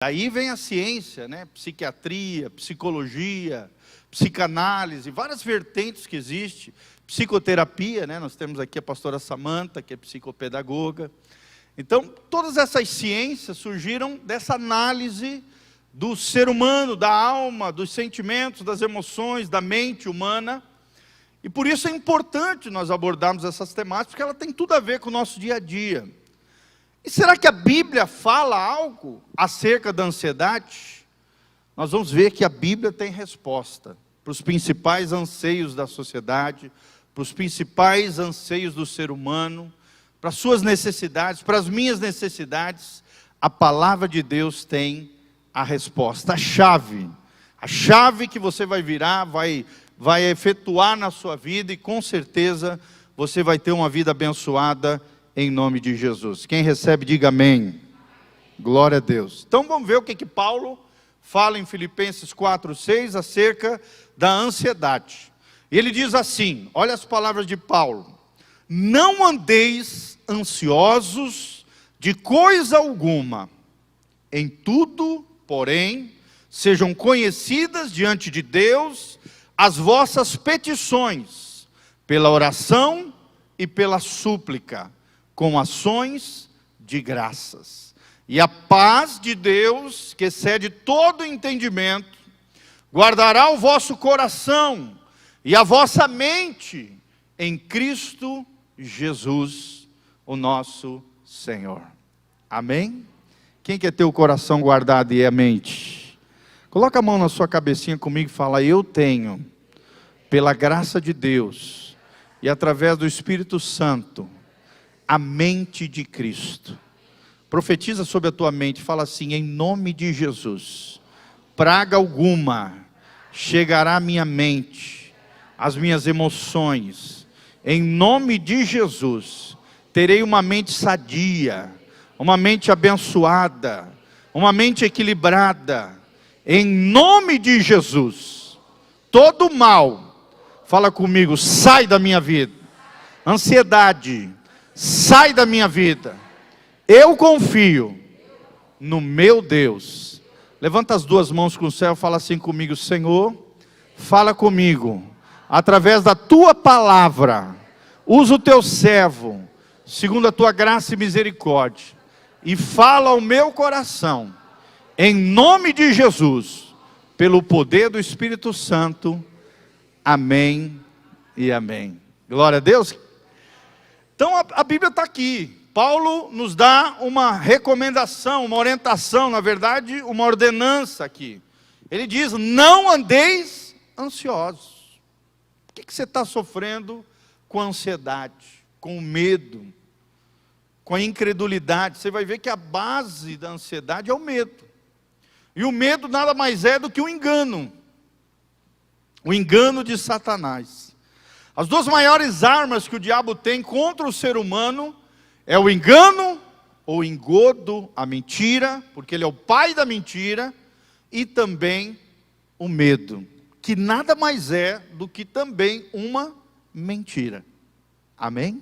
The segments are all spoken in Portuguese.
Daí vem a ciência, né? Psiquiatria, psicologia, psicanálise, várias vertentes que existem. Psicoterapia, né? Nós temos aqui a pastora Samanta, que é psicopedagoga. Então, todas essas ciências surgiram dessa análise do ser humano, da alma, dos sentimentos, das emoções, da mente humana. E por isso é importante nós abordarmos essas temáticas, porque ela tem tudo a ver com o nosso dia a dia. E será que a Bíblia fala algo acerca da ansiedade? Nós vamos ver que a Bíblia tem resposta para os principais anseios da sociedade, para os principais anseios do ser humano, para as suas necessidades, para as minhas necessidades. A palavra de Deus tem a resposta, a chave que você vai virar, vai efetuar na sua vida, e com certeza você vai ter uma vida abençoada em nome de Jesus. Quem recebe, diga amém. Glória a Deus. Então vamos ver o que Paulo fala em Filipenses 4:6 acerca da ansiedade. Ele diz assim, olha as palavras de Paulo: não andeis ansiosos de coisa alguma, em tudo, porém, sejam conhecidas diante de Deus as vossas petições, pela oração e pela súplica, com ações de graças. E a paz de Deus, que excede todo entendimento, guardará o vosso coração e a vossa mente em Cristo Jesus, o nosso Senhor. Amém? Quem quer ter o coração guardado e a mente? Coloca a mão na sua cabecinha comigo e fala: eu tenho, pela graça de Deus e através do Espírito Santo, a mente de Cristo. Profetiza sobre a tua mente, fala assim: em nome de Jesus, praga alguma chegará à minha mente, às minhas emoções. Em nome de Jesus, terei uma mente sadia, uma mente abençoada, uma mente equilibrada. Em nome de Jesus, todo mal, fala comigo, sai da minha vida. Ansiedade, sai da minha vida. Eu confio no meu Deus. Levanta as duas mãos com o céu, fala assim comigo: Senhor, fala comigo, através da tua palavra, usa o teu servo, segundo a tua graça e misericórdia, e fala ao meu coração, em nome de Jesus, pelo poder do Espírito Santo. Amém e amém. Glória a Deus. Então a Bíblia está aqui. Paulo nos dá uma recomendação, uma orientação, na verdade, uma ordenança aqui. Ele diz: não andeis ansiosos. O que você está sofrendo com a ansiedade, com o medo, com a incredulidade? Você vai ver que a base da ansiedade é o medo. E o medo nada mais é do que o engano de Satanás. As duas maiores armas que o diabo tem contra o ser humano é o engano, ou engodo, a mentira, porque ele é o pai da mentira, e também o medo, que nada mais é do que também uma mentira. Amém?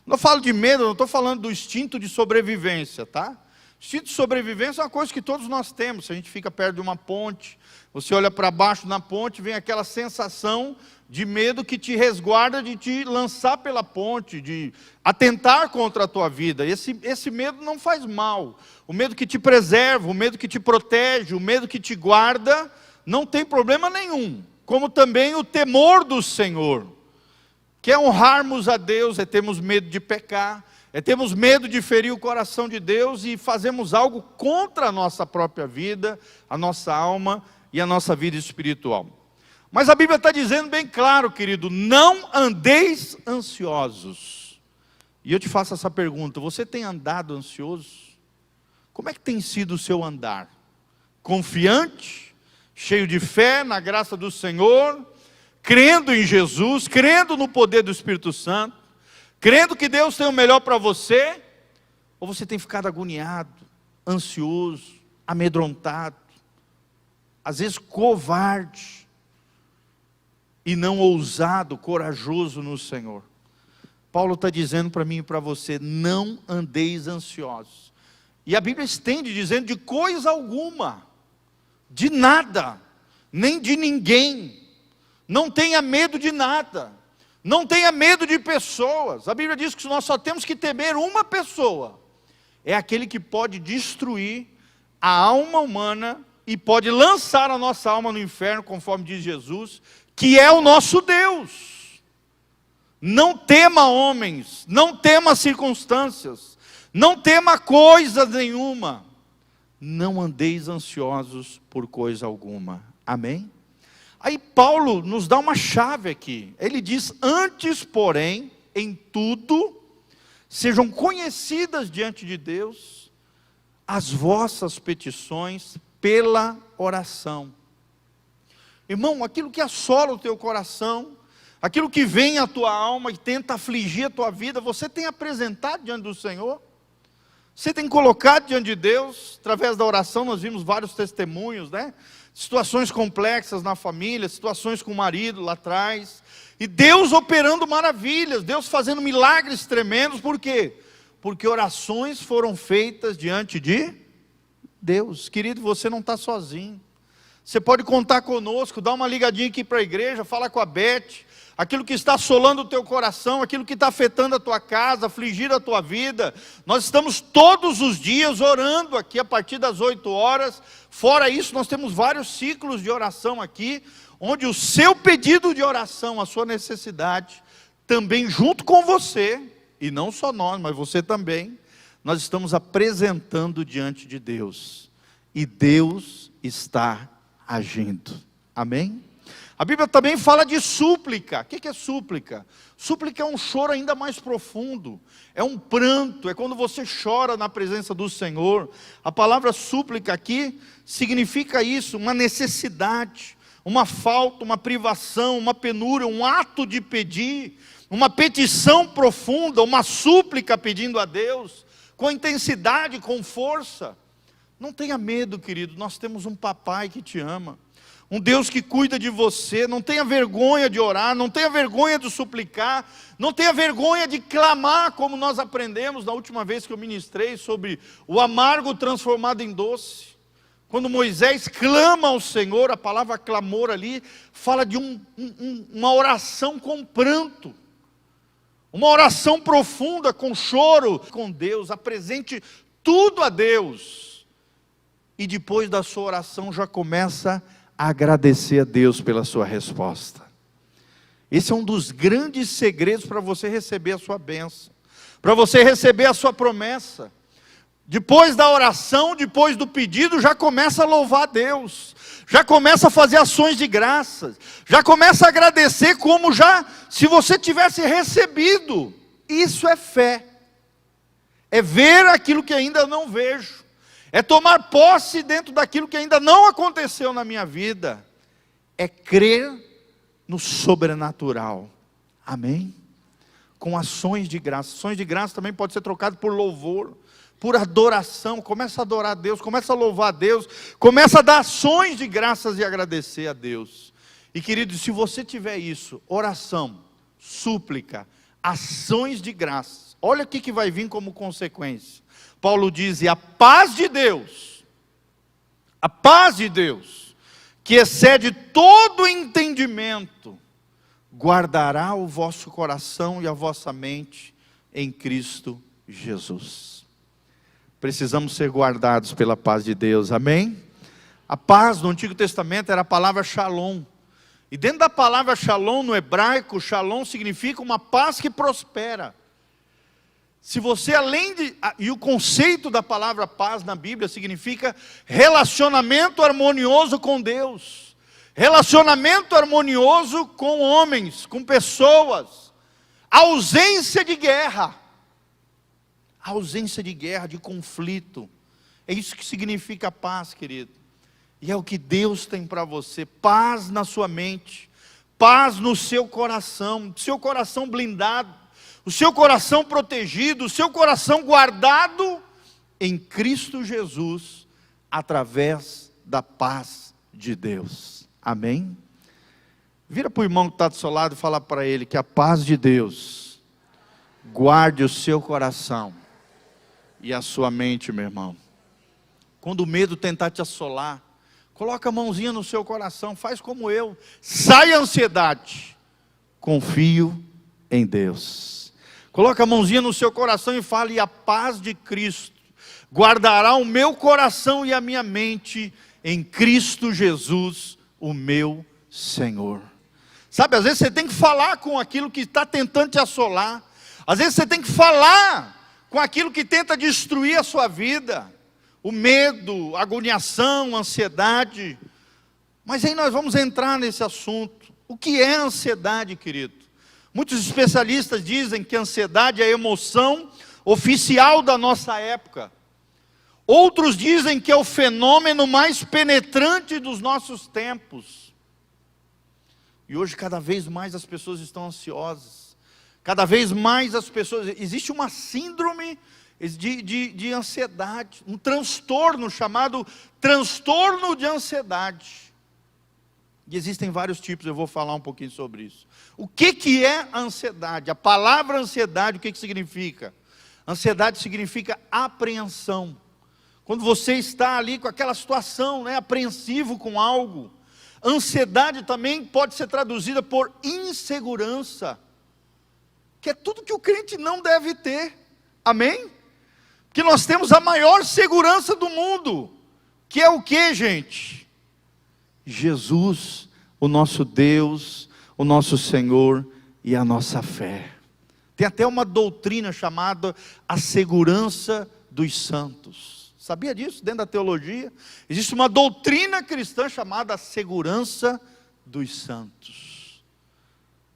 Quando eu falo de medo, eu não estou falando do instinto de sobrevivência, tá? Instinto de sobrevivência é uma coisa que todos nós temos. Se a gente fica perto de uma ponte, você olha para baixo na ponte, vem aquela sensação de medo que te resguarda de te lançar pela ponte, de atentar contra a tua vida. Esse medo não faz mal. O medo que te preserva, o medo que te protege, o medo que te guarda, não tem problema nenhum. Como também o temor do Senhor, que é honrarmos a Deus, é termos medo de pecar, é termos medo de ferir o coração de Deus e fazermos algo contra a nossa própria vida, a nossa alma e a nossa vida espiritual. Mas a Bíblia está dizendo bem claro, querido: não andeis ansiosos. E eu te faço essa pergunta: você tem andado ansioso? Como é que tem sido o seu andar? Confiante, cheio de fé na graça do Senhor, crendo em Jesus, crendo no poder do Espírito Santo, crendo que Deus tem o melhor para você? Ou você tem ficado agoniado, ansioso, amedrontado, às vezes covarde, e não ousado, corajoso no Senhor? Paulo está dizendo para mim e para você: não andeis ansiosos. E a Bíblia estende dizendo de coisa alguma, de nada, nem de ninguém. Não tenha medo de nada. Não tenha medo de pessoas. A Bíblia diz que nós só temos que temer uma pessoa. É aquele que pode destruir a alma humana e pode lançar a nossa alma no inferno, conforme diz Jesus, que é o nosso Deus. Não tema homens, não tema circunstâncias, não tema coisa nenhuma. Não andeis ansiosos por coisa alguma. Amém? Aí Paulo nos dá uma chave aqui. Ele diz: antes, porém, em tudo, sejam conhecidas diante de Deus as vossas petições pela oração. Irmão, aquilo que assola o teu coração, aquilo que vem à tua alma e tenta afligir a tua vida, você tem apresentado diante do Senhor? Você tem colocado diante de Deus? Através da oração nós vimos vários testemunhos, né? Situações complexas na família, situações com o marido lá atrás, e Deus operando maravilhas, Deus fazendo milagres tremendos. Por quê? Porque orações foram feitas diante de Deus. Querido, você não está sozinho. Você pode contar conosco, dá uma ligadinha aqui para a igreja, fala com a Beth. Aquilo que está assolando o teu coração, aquilo que está afetando a tua casa, afligindo a tua vida. Nós estamos todos os dias orando aqui a partir das 8 horas. Fora isso, nós temos vários ciclos de oração aqui, onde o seu pedido de oração, a sua necessidade, também junto com você, e não só nós, mas você também, nós estamos apresentando diante de Deus. E Deus está agindo. Amém? A Bíblia também fala de súplica. O que é súplica? Súplica é um choro ainda mais profundo, é um pranto, é quando você chora na presença do Senhor. A palavra súplica aqui significa isso, uma necessidade, uma falta, uma privação, uma penúria, um ato de pedir, uma petição profunda, uma súplica pedindo a Deus, com intensidade, com força. Não tenha medo, querido, nós temos um papai que te ama. Um Deus que cuida de você. Não tenha vergonha de orar, não tenha vergonha de suplicar, não tenha vergonha de clamar, como nós aprendemos na última vez que eu ministrei sobre o amargo transformado em doce. Quando Moisés clama ao Senhor, a palavra clamor ali fala de uma oração com pranto, uma oração profunda, com choro com Deus. Apresente tudo a Deus, e depois da sua oração já começa a agradecer a Deus pela sua resposta. Esse é um dos grandes segredos para você receber a sua bênção, para você receber a sua promessa. Depois da oração, depois do pedido, já começa a louvar a Deus, já começa a fazer ações de graças, já começa a agradecer como se você tivesse recebido. Isso é fé, é ver aquilo que ainda não vejo, é tomar posse dentro daquilo que ainda não aconteceu na minha vida, é crer no sobrenatural. Amém? Com ações de graça. Ações de graça também pode ser trocado por louvor, por adoração. Começa a adorar a Deus, começa a louvar a Deus, começa a dar ações de graças e agradecer a Deus. E querido, se você tiver isso, oração, súplica, ações de graças, olha o que vai vir como consequência. Paulo diz: e a paz de Deus, que excede todo entendimento, guardará o vosso coração e a vossa mente em Cristo Jesus. Precisamos ser guardados pela paz de Deus, amém? A paz no Antigo Testamento era a palavra shalom, e dentro da palavra shalom no hebraico, shalom significa uma paz que prospera. Se você e o conceito da palavra paz na Bíblia significa relacionamento harmonioso com Deus, relacionamento harmonioso com homens, com pessoas, ausência de guerra, de conflito. É isso que significa paz, querido. E é o que Deus tem para você: paz na sua mente, paz no seu coração blindado, o seu coração protegido, o seu coração guardado em Cristo Jesus, através da paz de Deus. Amém? Vira para o irmão que está do seu lado e fala para ele que a paz de Deus guarde o seu coração e a sua mente, meu irmão. quando o medo tentar te assolar, coloca a mãozinha no seu coração, faz como eu, sai a ansiedade, confio em Deus. Coloca a mãozinha no seu coração e fale: e a paz de Cristo guardará o meu coração e a minha mente em Cristo Jesus, o meu Senhor. Sabe, às vezes você tem que falar com aquilo que está tentando te assolar. Às vezes você tem que falar com aquilo que tenta destruir a sua vida. O medo, a agoniação, a ansiedade. Mas aí nós vamos entrar nesse assunto. O que é ansiedade, querido? Muitos especialistas dizem que a ansiedade é a emoção oficial da nossa época. Outros dizem que é o fenômeno mais penetrante dos nossos tempos. E hoje cada vez mais as pessoas estão ansiosas. Cada vez mais as pessoas... Existe uma síndrome de ansiedade, um transtorno chamado transtorno de ansiedade. E existem vários tipos, eu vou falar um pouquinho sobre isso. O que é a ansiedade? A palavra ansiedade, o que significa? Ansiedade significa apreensão. Quando você está ali com aquela situação, né, apreensivo com algo. Ansiedade também pode ser traduzida por insegurança, que é tudo que o crente não deve ter. Amém? Porque nós temos a maior segurança do mundo, que é o que, gente? Jesus, o nosso Deus, o nosso Senhor e a nossa fé. Tem até uma doutrina chamada a segurança dos santos. Sabia disso? Dentro da teologia existe uma doutrina cristã chamada a segurança dos santos.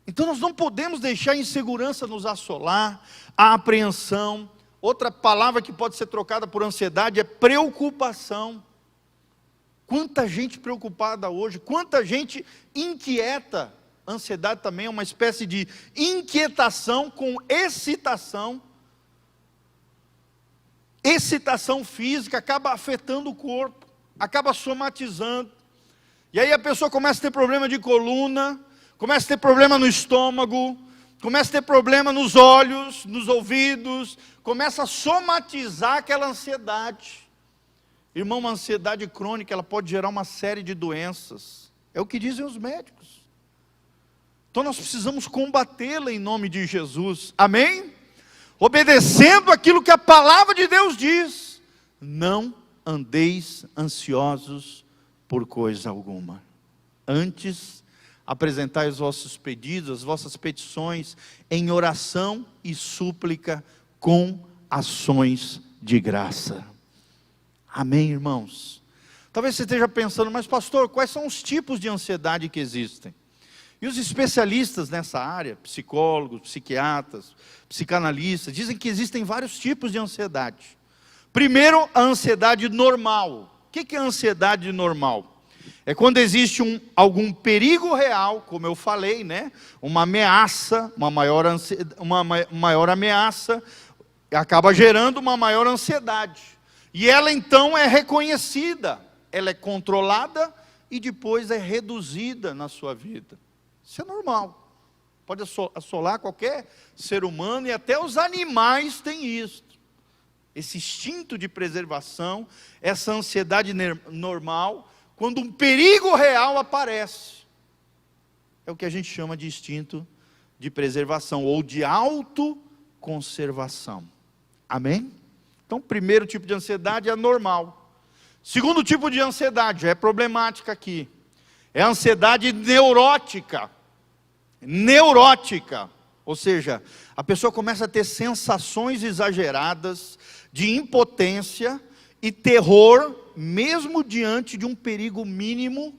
Então nós não podemos deixar a insegurança nos assolar, a apreensão. Outra palavra que pode ser trocada por ansiedade é preocupação. Quanta gente preocupada hoje, quanta gente inquieta. Ansiedade também é uma espécie de inquietação com excitação. Excitação física acaba afetando o corpo, acaba somatizando. E aí a pessoa começa a ter problema de coluna, começa a ter problema no estômago, começa a ter problema nos olhos, nos ouvidos, começa a somatizar aquela ansiedade. Irmão, uma ansiedade crônica, ela pode gerar uma série de doenças. É o que dizem os médicos. Então nós precisamos combatê-la em nome de Jesus. Amém? Obedecendo aquilo que a palavra de Deus diz. Não andeis ansiosos por coisa alguma. Antes, apresentai os vossos pedidos, as vossas petições, em oração e súplica, com ações de graça. Amém, irmãos? Talvez você esteja pensando, mas pastor, quais são os tipos de ansiedade que existem? E os especialistas nessa área, psicólogos, psiquiatras, psicanalistas, dizem que existem vários tipos de ansiedade. Primeiro, a ansiedade normal. O que é a ansiedade normal? É quando existe algum perigo real, como eu falei, né? Uma ameaça, uma maior ameaça, acaba gerando uma maior ansiedade. E ela então é reconhecida, ela é controlada e depois é reduzida na sua vida. Isso é normal, pode assolar qualquer ser humano e até os animais têm isso. Esse instinto de preservação, essa ansiedade normal, quando um perigo real aparece. É o que a gente chama de instinto de preservação ou de autoconservação. Amém? Então, o primeiro tipo de ansiedade é normal. Segundo tipo de ansiedade, é problemática aqui. É a ansiedade neurótica. Neurótica, ou seja, a pessoa começa a ter sensações exageradas de impotência e terror, mesmo diante de um perigo mínimo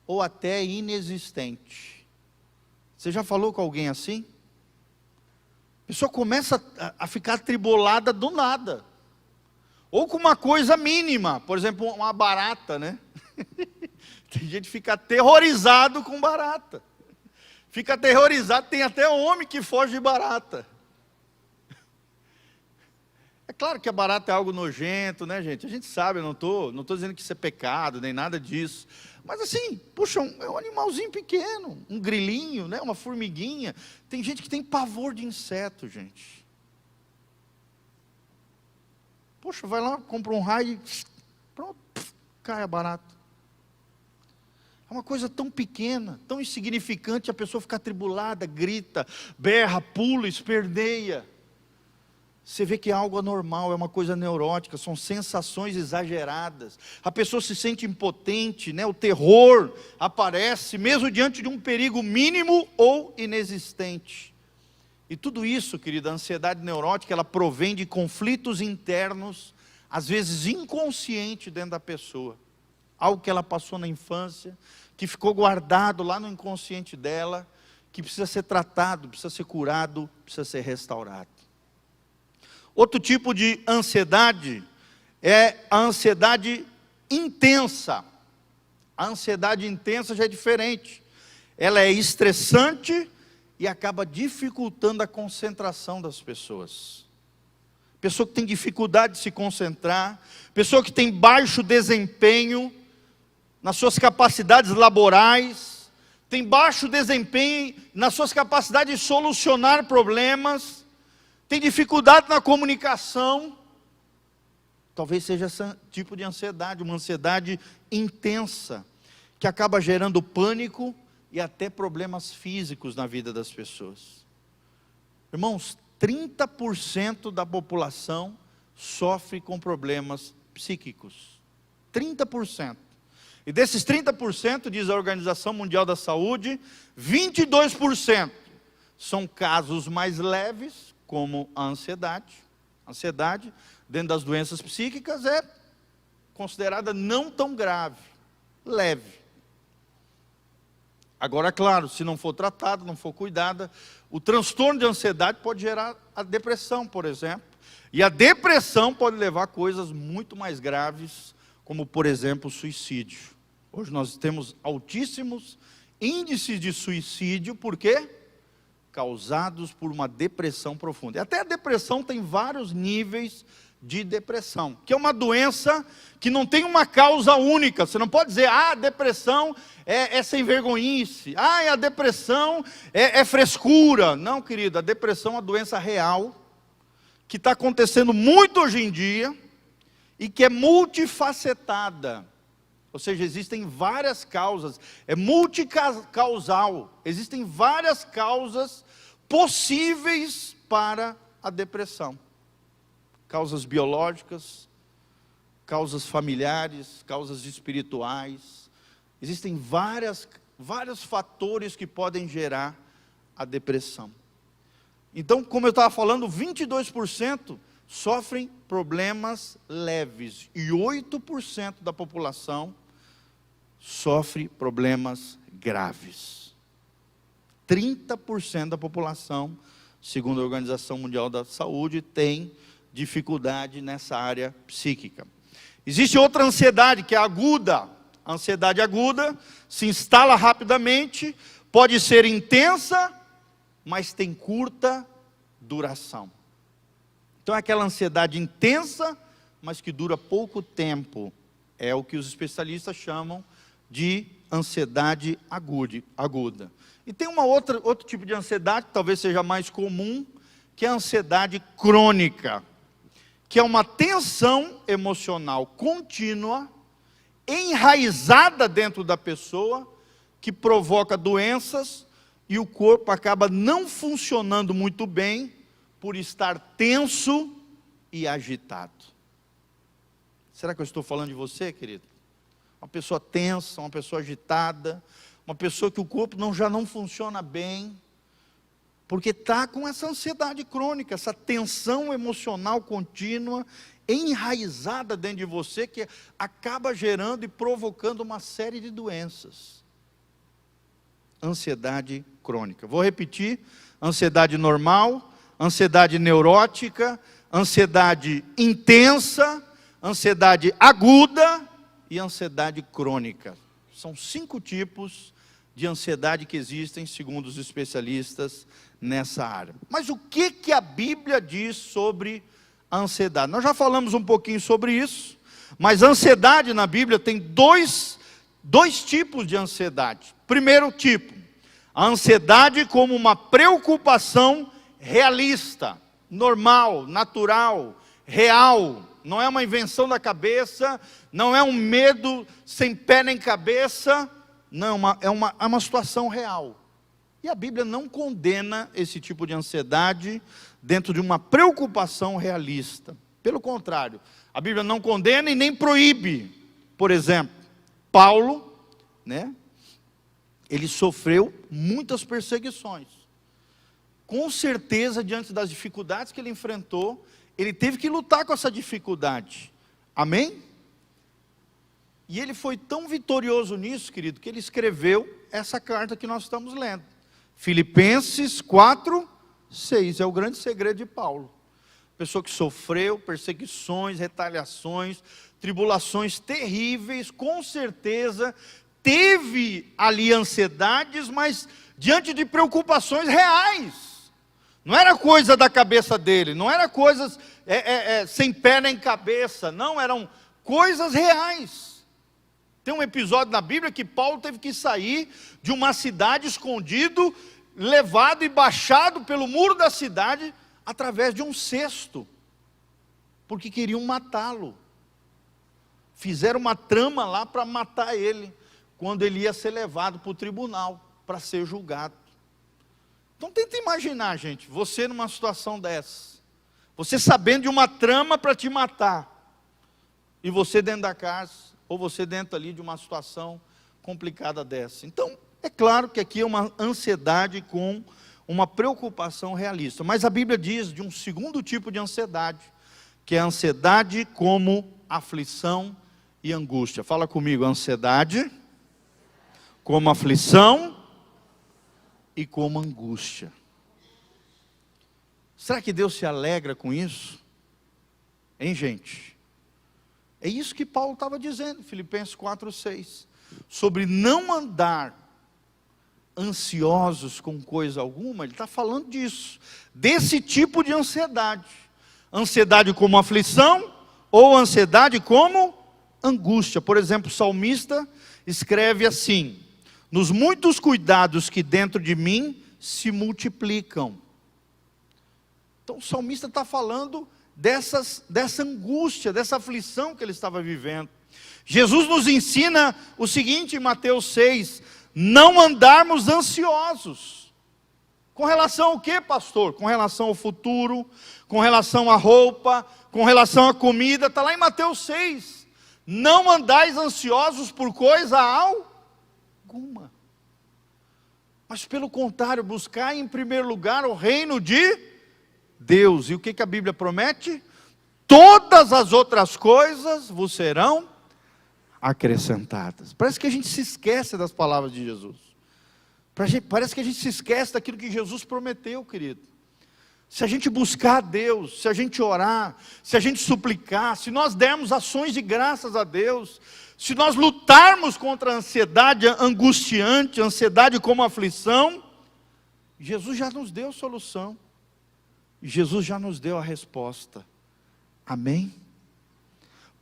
ou até inexistente. Você já falou com alguém assim? A pessoa começa a ficar atribulada do nada, ou com uma coisa mínima, por exemplo, uma barata, né? Tem gente que fica aterrorizado com barata. Fica aterrorizado, tem até homem que foge de barata. É claro que a barata é algo nojento, né, gente? A gente sabe, eu não estou dizendo que isso é pecado, nem nada disso. Mas assim, puxa, é um animalzinho pequeno, um grilinho, né, uma formiguinha. Tem gente que tem pavor de inseto, gente. Poxa, vai lá, compra um raio e pronto. cai a barata. É uma coisa tão pequena, tão insignificante, a pessoa fica atribulada, grita, berra, pula, esperneia. Você vê que é algo anormal, é uma coisa neurótica, são sensações exageradas. A pessoa se sente impotente, né? O terror aparece, mesmo diante de um perigo mínimo ou inexistente. E tudo isso, querida, a ansiedade neurótica, ela provém de conflitos internos, às vezes inconsciente dentro da pessoa. Algo que ela passou na infância, que ficou guardado lá no inconsciente dela, que precisa ser tratado, precisa ser curado, precisa ser restaurado. Outro tipo de ansiedade é a ansiedade intensa. A ansiedade intensa já é diferente. Ela é estressante e acaba dificultando a concentração das pessoas. Pessoa que tem dificuldade de se concentrar, pessoa que tem baixo desempenho nas suas capacidades laborais, tem baixo desempenho nas suas capacidades de solucionar problemas, tem dificuldade na comunicação. Talvez seja esse tipo de ansiedade, uma ansiedade intensa, que acaba gerando pânico e até problemas físicos na vida das pessoas. Irmãos, 30% da população sofre com problemas psíquicos. 30%. E desses 30%, diz a Organização Mundial da Saúde, 22% são casos mais leves, como a ansiedade. A ansiedade, dentro das doenças psíquicas, é considerada não tão grave, leve. Agora, claro, se não for tratada, não for cuidada, o transtorno de ansiedade pode gerar a depressão, por exemplo. E a depressão pode levar a coisas muito mais graves, como, por exemplo, o suicídio. Hoje nós temos altíssimos índices de suicídio, por quê? Causados por uma depressão profunda. E até a depressão tem vários níveis de depressão, que é uma doença que não tem uma causa única. Você não pode dizer, a depressão é sem vergonhice, a depressão é frescura. Não, querida, a depressão é uma doença real, que está acontecendo muito hoje em dia, e que é multifacetada. Ou seja, existem várias causas, é multicausal, existem várias causas possíveis para a depressão. Causas biológicas, causas familiares, causas espirituais. Existem vários fatores que podem gerar a depressão. Então, como eu estava falando, 22% sofrem problemas leves e 8% da população sofre problemas graves. 30% da população, segundo a Organização Mundial da Saúde, tem dificuldade nessa área psíquica. Existe outra ansiedade que é aguda. A ansiedade aguda se instala rapidamente, pode ser intensa, mas tem curta duração. Então é aquela ansiedade intensa, mas que dura pouco tempo. É o que os especialistas chamam de ansiedade aguda. E tem outro tipo de ansiedade, que talvez seja mais comum, que é a ansiedade crônica, que é uma tensão emocional contínua, enraizada dentro da pessoa, que provoca doenças, e o corpo acaba não funcionando muito bem, por estar tenso e agitado. Será que eu estou falando de você, querido? Uma pessoa tensa, uma pessoa agitada, uma pessoa que o corpo já não funciona bem, porque está com essa ansiedade crônica, essa tensão emocional contínua, enraizada dentro de você, que acaba gerando e provocando uma série de doenças. Ansiedade crônica. Vou repetir: ansiedade normal, ansiedade neurótica, ansiedade intensa, ansiedade aguda e ansiedade crônica. São 5 tipos de ansiedade que existem, segundo os especialistas nessa área. Mas o que a Bíblia diz sobre a ansiedade? Nós já falamos um pouquinho sobre isso, mas a ansiedade na Bíblia tem dois tipos de ansiedade. Primeiro tipo, a ansiedade como uma preocupação realista, normal, natural, real, não é uma invenção da cabeça, não é um medo sem pé nem cabeça, não, é uma situação real. E a Bíblia não condena esse tipo de ansiedade dentro de uma preocupação realista. Pelo contrário, a Bíblia não condena e nem proíbe. Por exemplo, Paulo, né, ele sofreu muitas perseguições. Com certeza, diante das dificuldades que ele enfrentou, ele teve que lutar com essa dificuldade. Amém? E ele foi tão vitorioso nisso, querido, que ele escreveu essa carta que nós estamos lendo. Filipenses 4:6, é o grande segredo de Paulo. Pessoa que sofreu perseguições, retaliações, tribulações terríveis, com certeza teve ali ansiedades, mas diante de preocupações reais. Não era coisa da cabeça dele, não era coisas sem pé nem cabeça, não, eram coisas reais. Tem um episódio na Bíblia que Paulo teve que sair de uma cidade escondido, levado e baixado pelo muro da cidade, através de um cesto, porque queriam matá-lo. Fizeram uma trama lá para matar ele, quando ele ia ser levado para o tribunal, para ser julgado. Então tenta imaginar, gente, você numa situação dessa, você sabendo de uma trama para te matar, e você dentro da casa, ou você dentro ali de uma situação complicada dessa. Então, é claro que aqui é uma ansiedade com uma preocupação realista, mas a Bíblia diz de um segundo tipo de ansiedade, que é a ansiedade como aflição e angústia. Fala comigo, ansiedade como aflição e como angústia. Será que Deus se alegra com isso? Hein, gente? É isso que Paulo estava dizendo, Filipenses 4:6, sobre não andar ansiosos com coisa alguma. Ele está falando disso, desse tipo de ansiedade. Ansiedade como aflição, ou ansiedade como angústia. Por exemplo, o salmista escreve assim: nos muitos cuidados que dentro de mim se multiplicam. Então o salmista está falando dessa angústia, dessa aflição que ele estava vivendo. Jesus nos ensina o seguinte em Mateus 6, não andarmos ansiosos. Com relação ao que, pastor? Com relação ao futuro, com relação à roupa, com relação à comida, está lá em Mateus 6. Não andais ansiosos por coisa alguma. Mas pelo contrário, buscai em primeiro lugar o reino de Deus. E o que a Bíblia promete? Todas as outras coisas vos serão acrescentadas. Parece que a gente se esquece das palavras de Jesus. Parece que a gente se esquece daquilo que Jesus prometeu, querido. Se a gente buscar a Deus, se a gente orar, se a gente suplicar, se nós dermos ações de graças a Deus, se nós lutarmos contra a ansiedade angustiante, ansiedade como aflição, Jesus já nos deu solução. Jesus já nos deu a resposta. Amém?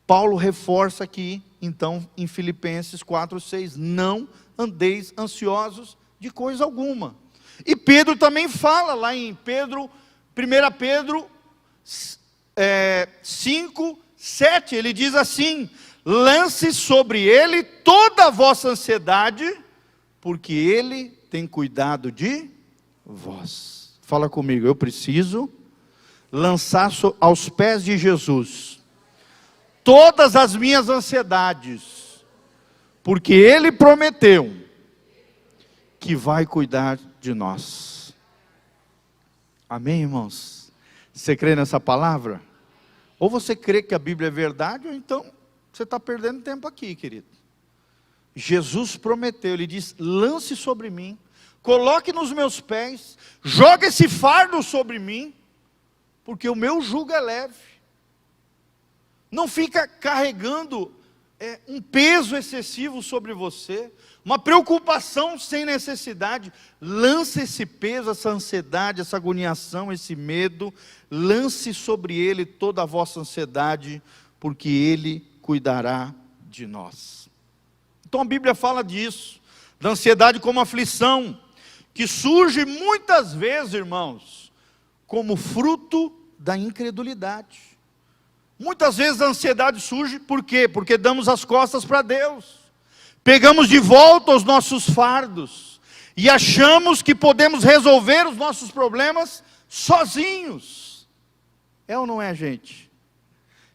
Paulo reforça aqui, então, em Filipenses 4:6, não andeis ansiosos de coisa alguma. E Pedro também fala lá em 1 Pedro 5:7, ele diz assim: lance sobre ele toda a vossa ansiedade, porque ele tem cuidado de vós. Fala comigo, eu preciso lançar aos pés de Jesus todas as minhas ansiedades, porque Ele prometeu que vai cuidar de nós. Amém, irmãos? Você crê nessa palavra? Ou você crê que a Bíblia é verdade, ou então você está perdendo tempo aqui, querido. Jesus prometeu, Ele diz, lance sobre mim, coloque nos meus pés, joga esse fardo sobre mim, porque o meu jugo é leve. Não fica carregando um peso excessivo sobre você, uma preocupação sem necessidade. Lance esse peso, essa ansiedade, essa agoniação, esse medo, lance sobre Ele toda a vossa ansiedade, porque Ele cuidará de nós. Então a Bíblia fala disso, da ansiedade como aflição, que surge muitas vezes, irmãos, como fruto da incredulidade. Muitas vezes a ansiedade surge, por quê? Porque damos as costas para Deus. Pegamos de volta os nossos fardos e achamos que podemos resolver os nossos problemas sozinhos. É ou não é, gente?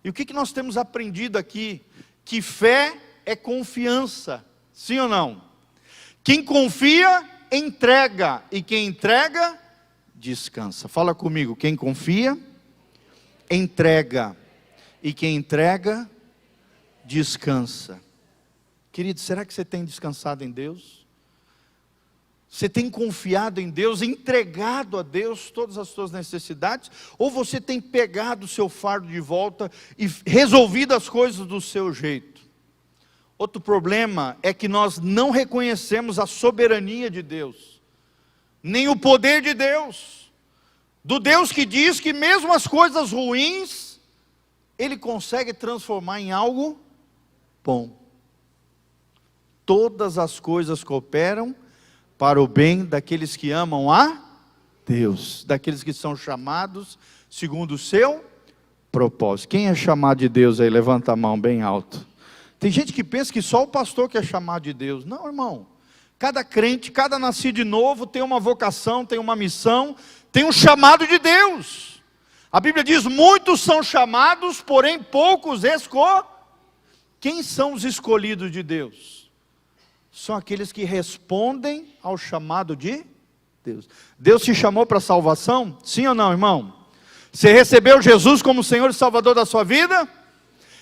E o que nós temos aprendido aqui? Que fé é confiança, sim ou não? Quem confia, entrega, e quem entrega, descansa. Fala comigo, quem confia, entrega, e quem entrega, descansa. Querido, será que você tem descansado em Deus? Você tem confiado em Deus, entregado a Deus todas as suas necessidades? Ou você tem pegado o seu fardo de volta e resolvido as coisas do seu jeito? Outro problema é que nós não reconhecemos a soberania de Deus, nem o poder de Deus, do Deus que diz que mesmo as coisas ruins, Ele consegue transformar em algo bom. Todas as coisas cooperam para o bem daqueles que amam a Deus, daqueles que são chamados segundo o seu propósito. Quem é chamado de Deus aí? Levanta a mão bem alto. Tem gente que pensa que só o pastor que é chamado de Deus. Não, irmão. Cada crente, cada nascido de novo tem uma vocação, tem uma missão, tem um chamado de Deus. A Bíblia diz, muitos são chamados, porém poucos escolhidos. Quem são os escolhidos de Deus? São aqueles que respondem ao chamado de Deus. Deus te chamou para a salvação? Sim ou não, irmão? Você recebeu Jesus como Senhor e Salvador da sua vida?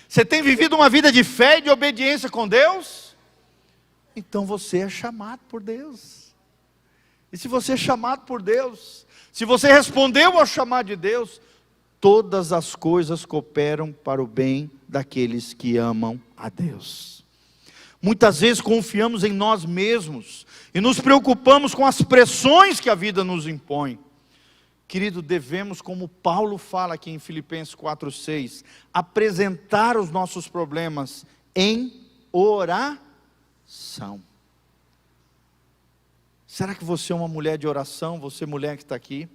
Você tem vivido uma vida de fé e de obediência com Deus? Então você é chamado por Deus. E se você é chamado por Deus, se você respondeu ao chamado de Deus, todas as coisas cooperam para o bem daqueles que amam a Deus. Muitas vezes confiamos em nós mesmos e nos preocupamos com as pressões que a vida nos impõe. Querido, devemos, como Paulo fala aqui em Filipenses 4:6, apresentar os nossos problemas em oração. Será que você é uma mulher de oração? Você mulher que está aqui?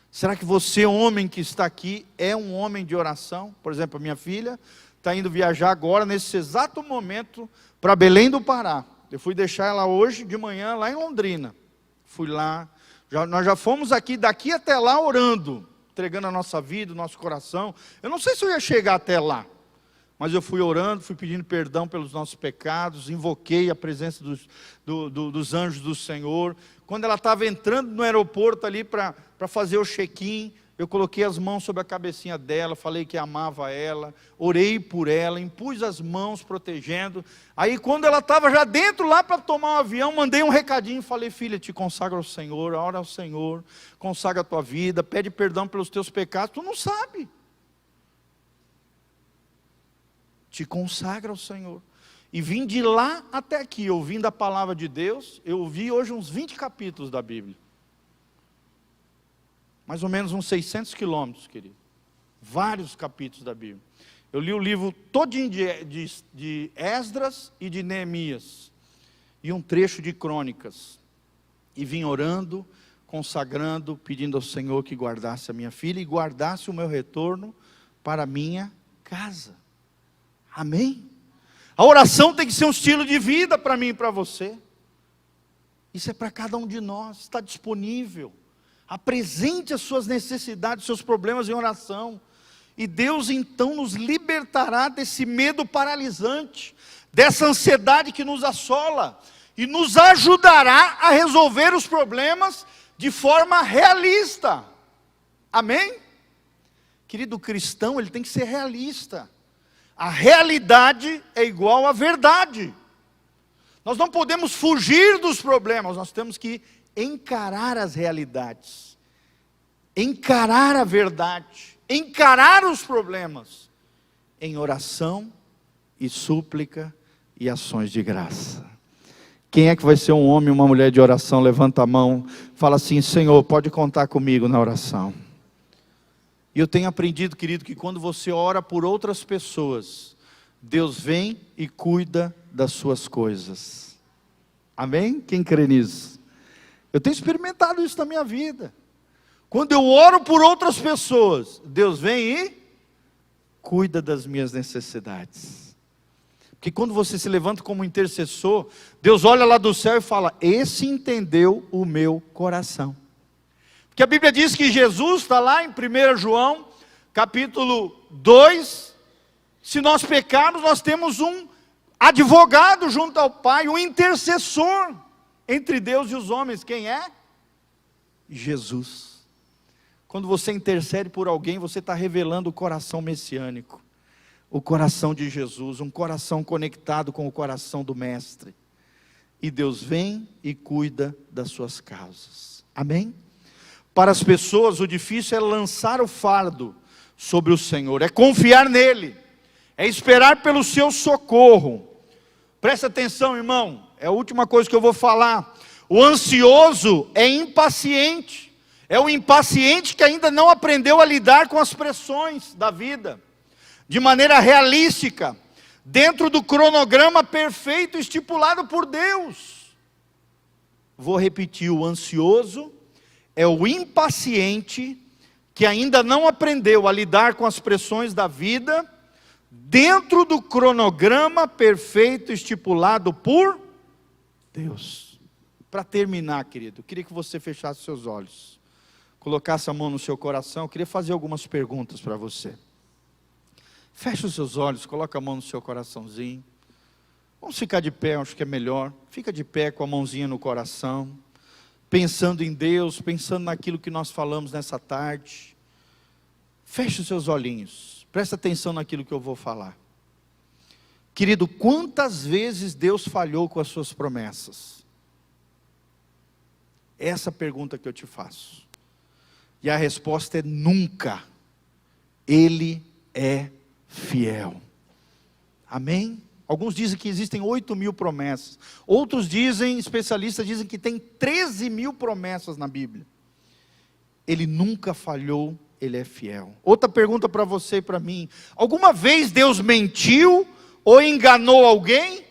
Será que você, homem que está aqui, é um homem de oração? Por exemplo, a minha filha está indo viajar agora, nesse exato momento, para Belém do Pará. Eu fui deixar ela hoje de manhã lá em Londrina. Fui lá, nós já fomos daqui até lá orando, entregando a nossa vida, o nosso coração. Eu não sei se eu ia chegar até lá, mas eu fui orando, fui pedindo perdão pelos nossos pecados, invoquei a presença dos anjos do Senhor. Quando ela estava entrando no aeroporto ali para fazer o check-in, eu coloquei as mãos sobre a cabecinha dela, falei que amava ela, orei por ela, impus as mãos protegendo. Aí quando ela estava já dentro lá para tomar um avião, mandei um recadinho, falei, filha, te consagra ao Senhor, ora ao Senhor, consagra a tua vida, pede perdão pelos teus pecados, tu não sabe. Te consagra ao Senhor. E vim de lá até aqui, ouvindo a palavra de Deus, eu ouvi hoje uns 20 capítulos da Bíblia. Mais ou menos uns 600 quilômetros, querido. Vários capítulos da Bíblia. Eu li o livro todinho de Esdras e de Neemias. E um trecho de Crônicas. E vim orando, consagrando, pedindo ao Senhor que guardasse a minha filha e guardasse o meu retorno para a minha casa. Amém? A oração tem que ser um estilo de vida para mim e para você. Isso é para cada um de nós, está disponível. Apresente as suas necessidades, seus problemas em oração. E Deus então nos libertará desse medo paralisante, dessa ansiedade que nos assola. E nos ajudará a resolver os problemas de forma realista. Amém? Querido, o cristão, ele tem que ser realista. A realidade é igual à verdade. Nós não podemos fugir dos problemas, nós temos que encarar as realidades, encarar a verdade, encarar os problemas, em oração e súplica e ações de graça. Quem é que vai ser um homem e uma mulher de oração? Levanta a mão, fala assim, Senhor, pode contar comigo na oração. E eu tenho aprendido, querido, que quando você ora por outras pessoas, Deus vem e cuida das suas coisas. Amém? Quem crê nisso? Eu tenho experimentado isso na minha vida. Quando eu oro por outras pessoas, Deus vem e cuida das minhas necessidades. Porque quando você se levanta como intercessor, Deus olha lá do céu e fala: esse entendeu o meu coração. Porque a Bíblia diz que Jesus está lá em 1 João, capítulo 2, se nós pecarmos, nós temos um advogado junto ao Pai, um intercessor entre Deus e os homens. Quem é? Jesus. Quando você intercede por alguém, você está revelando o coração messiânico, o coração de Jesus, um coração conectado com o coração do Mestre. E Deus vem e cuida das suas causas. Amém? Para as pessoas, o difícil é lançar o fardo sobre o Senhor, é confiar nele, é esperar pelo seu socorro. Presta atenção, irmão, é a última coisa que eu vou falar. O ansioso é impaciente, é o impaciente que ainda não aprendeu a lidar com as pressões da vida, de maneira realística, dentro do cronograma perfeito estipulado por Deus. Vou repetir: o ansioso é o impaciente que ainda não aprendeu a lidar com as pressões da vida, dentro do cronograma perfeito estipulado por Deus. Para terminar, querido, eu queria que você fechasse seus olhos, colocasse a mão no seu coração. Eu queria fazer algumas perguntas para você. Feche os seus olhos, coloca a mão no seu coraçãozinho. Vamos ficar de pé, acho que é melhor. Fica de pé com a mãozinha no coração, pensando em Deus, pensando naquilo que nós falamos nessa tarde. Feche os seus olhinhos, presta atenção naquilo que eu vou falar. Querido, quantas vezes Deus falhou com as suas promessas? Essa pergunta que eu te faço. E a resposta é nunca. Ele é fiel. Amém? Alguns dizem que existem 8.000 promessas. Outros dizem, especialistas dizem que tem 13.000 promessas na Bíblia. Ele nunca falhou, ele é fiel. Outra pergunta para você e para mim: alguma vez Deus mentiu ou enganou alguém?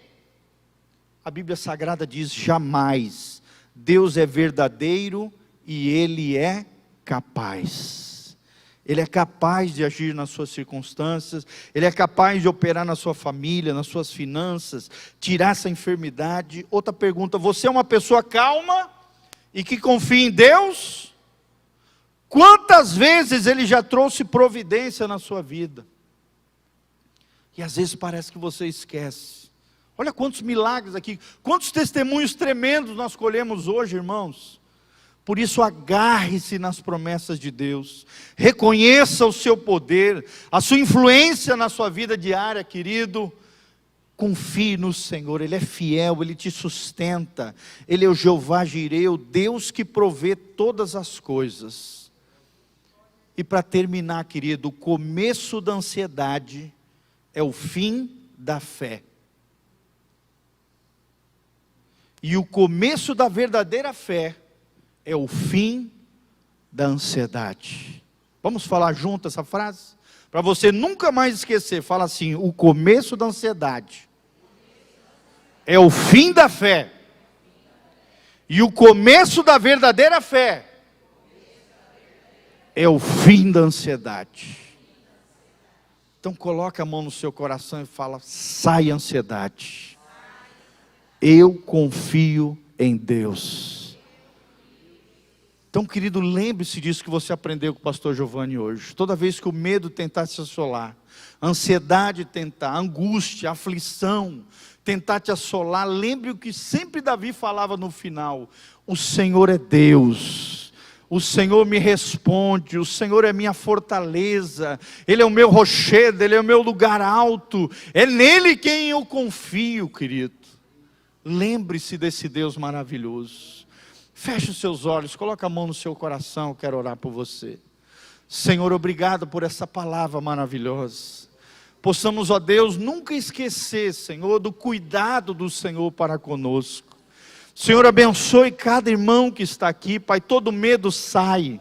A Bíblia Sagrada diz: jamais. Deus é verdadeiro e Ele é capaz. Ele é capaz de agir nas suas circunstâncias, Ele é capaz de operar na sua família, nas suas finanças, tirar essa enfermidade. Outra pergunta: você é uma pessoa calma e que confia em Deus? Quantas vezes Ele já trouxe providência na sua vida? E às vezes parece que você esquece. Olha quantos milagres aqui, quantos testemunhos tremendos nós colhemos hoje, irmãos. Por isso, agarre-se nas promessas de Deus, reconheça o seu poder, a sua influência na sua vida diária, querido. Confie no Senhor, Ele é fiel, Ele te sustenta, Ele é o Jeová Jireh, o Deus que provê todas as coisas. E para terminar, querido, o começo da ansiedade é o fim da fé. E o começo da verdadeira fé é o fim da ansiedade. Vamos falar junto essa frase? Para você nunca mais esquecer, fala assim: o começo da ansiedade é o fim da fé. E o começo da verdadeira fé é o fim da ansiedade. Então coloca a mão no seu coração e fala: sai ansiedade. Eu confio em Deus. Então, querido, lembre-se disso que você aprendeu com o pastor Giovanni hoje. Toda vez que o medo tentar te assolar, a ansiedade tentar, a angústia, a aflição tentar te assolar, lembre o que sempre Davi falava no final: o Senhor é Deus, o Senhor me responde, o Senhor é minha fortaleza, Ele é o meu rochedo, Ele é o meu lugar alto, é nele quem eu confio, querido. Lembre-se desse Deus maravilhoso. Feche os seus olhos, coloca a mão no seu coração, eu quero orar por você. Senhor, obrigado por essa palavra maravilhosa. Possamos, ó Deus, nunca esquecer, Senhor, do cuidado do Senhor para conosco. Senhor, abençoe cada irmão que está aqui, Pai. Todo medo sai,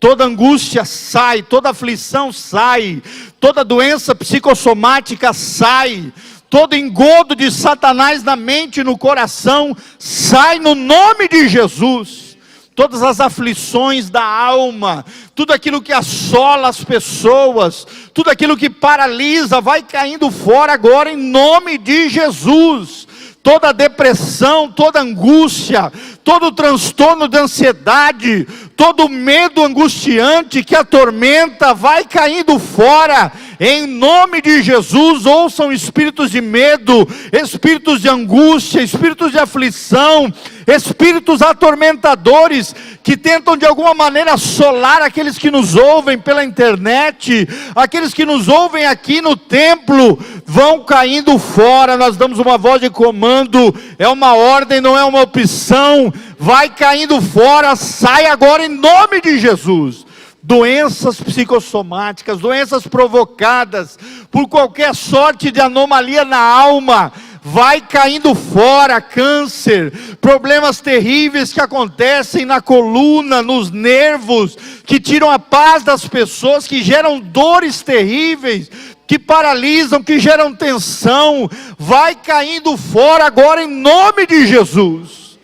toda angústia sai, toda aflição sai, toda doença psicossomática sai, todo engodo de Satanás na mente e no coração sai no nome de Jesus. todas as aflições da alma, tudo aquilo que assola as pessoas, tudo aquilo que paralisa, vai caindo fora agora em nome de Jesus. Toda depressão, toda angústia, todo transtorno de ansiedade, todo medo angustiante que atormenta, vai caindo fora, em nome de Jesus. Ouçam espíritos de medo, espíritos de angústia, espíritos de aflição, espíritos atormentadores, que tentam de alguma maneira assolar aqueles que nos ouvem pela internet, aqueles que nos ouvem aqui no templo, vão caindo fora. Nós damos uma voz de comando, é uma ordem, não é uma opção, vai caindo fora, sai agora em nome de Jesus. Doenças psicossomáticas, doenças provocadas por qualquer sorte de anomalia na alma, vai caindo fora. Câncer, problemas terríveis que acontecem na coluna, nos nervos, que tiram a paz das pessoas, que geram dores terríveis, que paralisam, que geram tensão, vai caindo fora agora em nome de Jesus.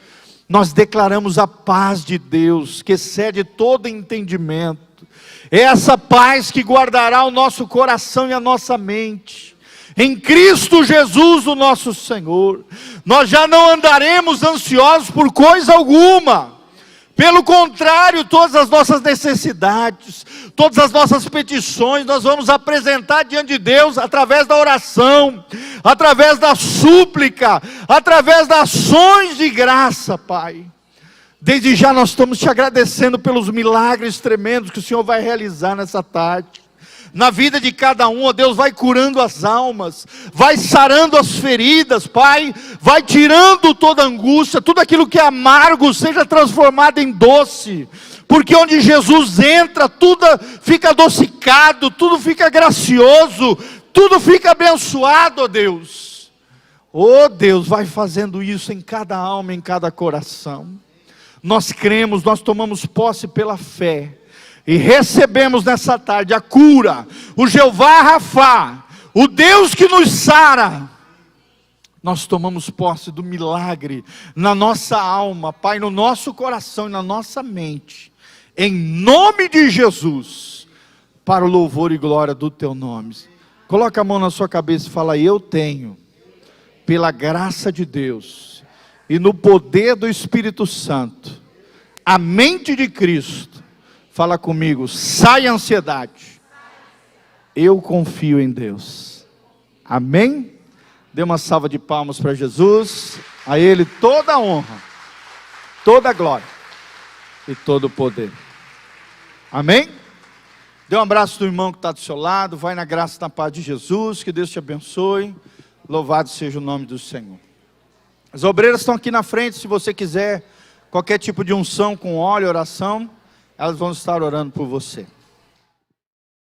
Nós declaramos a paz de Deus, que excede todo entendimento. É essa paz que guardará o nosso coração e a nossa mente, em Cristo Jesus o nosso Senhor. Nós já não andaremos ansiosos por coisa alguma. Pelo contrário, todas as nossas necessidades, todas as nossas petições, nós vamos apresentar diante de Deus, através da oração, através da súplica, através das ações de graça, Pai. Desde já nós estamos te agradecendo pelos milagres tremendos que o Senhor vai realizar nessa tarde. Na vida de cada um, ó Deus, vai curando as almas, vai sarando as feridas, Pai, vai tirando toda angústia, tudo aquilo que é amargo seja transformado em doce, porque onde Jesus entra, tudo fica adocicado, tudo fica gracioso, tudo fica abençoado, ó Deus. Ó Deus, vai fazendo isso em cada alma, em cada coração. Nós cremos, nós tomamos posse pela fé, e recebemos nessa tarde a cura, o Jeová Rafá, o Deus que nos sara. Nós tomamos posse do milagre na nossa alma, Pai, no nosso coração e na nossa mente, em nome de Jesus, para o louvor e glória do Teu nome. Coloca a mão na sua cabeça e fala: eu tenho, pela graça de Deus, e no poder do Espírito Santo, a mente de Cristo. Fala comigo: sai a ansiedade, eu confio em Deus. Amém? Dê uma salva de palmas para Jesus. A Ele toda a honra, toda a glória e todo o poder. Amém? Dê um abraço do irmão que está do seu lado. Vai na graça e na paz de Jesus. Que Deus te abençoe. Louvado seja o nome do Senhor. As obreiras estão aqui na frente. Se você quiser qualquer tipo de unção com óleo, oração, elas vão estar orando por você.